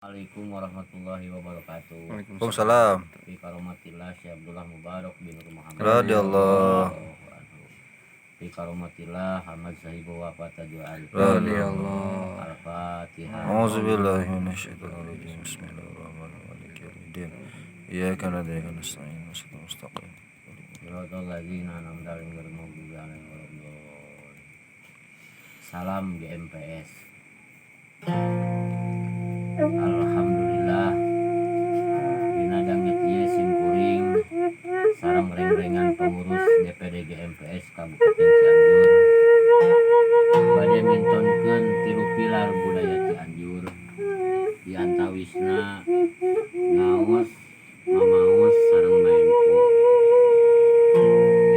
Assalamualaikum warahmatullahi wabarakatuh. Waalaikumsalam. Bi karomatillah Syekh Abdullah Mubarak bin Muhammad Radhiyallahu. Bi karomatillah Ahmad Sahibu wa Fatajul Arif. Radhiyallahu. Al-Fatihah. A'udzubillahi minasyaitonir rajim. Bismillahirrahmanirrahim. Iyyaka na'budu wa iyyaka nasta'in. Shiratal mustaqim. Shiratal ladzina an'amta 'alaihim ghairil maghdubi 'alaihim waladdallin. Salam GMPS. Alhamdulillah dinadangnya ieu simkuring sareng reng-rengan pengurus DPD GMPS Kabupaten Cianjur bade mintonkeun tilu pilar budaya Cianjur di antawisna ngaos, mamaos sareng maenpo.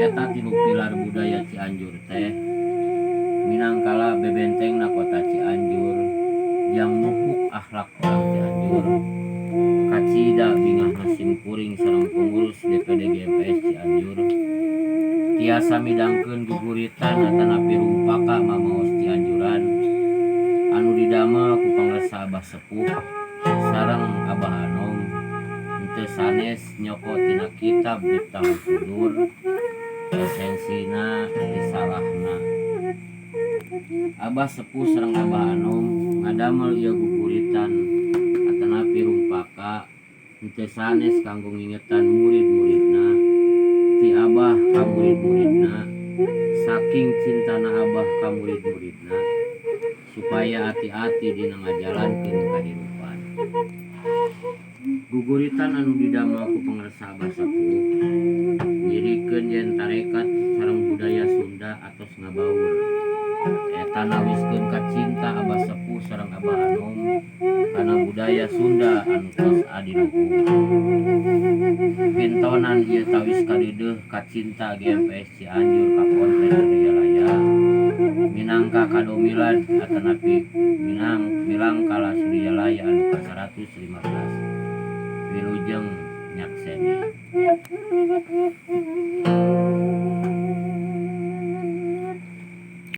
Eta tilu pilar budaya Cianjur teh minangkala bebentengna kota Cianjur yang mupuk akhlak orang Cianjur kacida bingahna simkuring sareng pengurus DPD GMPS Cianjur tiasa midangkeun guguritan atanapi rumpaka mamaos Cianjuran anu didamel ku pangresa Abah Sepuh sareng Abah Anom henteu sanes nyoko tina kitab Miftahul Sudur esensina risalahna. Abah Sepuh sareng Abah Anom ngadamel ieu guguritan atanapi rumpaka henteu sanes kanggo ngingetan murid-muridna ti Abah ka murid-muridna saking cintana Abah ka murid-muridna supaya hati-hati dina ngajalankeun kahirupan. Guguritan anu didamel ku pangresa Abah Sepuh nyirikeun yen tarekat sareng budaya Sunda atos ngabaur. Eta nawiskeun kacinta Abah Sepuh sareng Abah Anom kana budaya Sunda anu tos adiluhung. Pintonan ieu tawis kadeudeung kacinta GMPS Cianjur ka Ponten Suralaya minangka kado milad atanapi milangkala Suralaya anu ka-115 wilujeng nyakseni.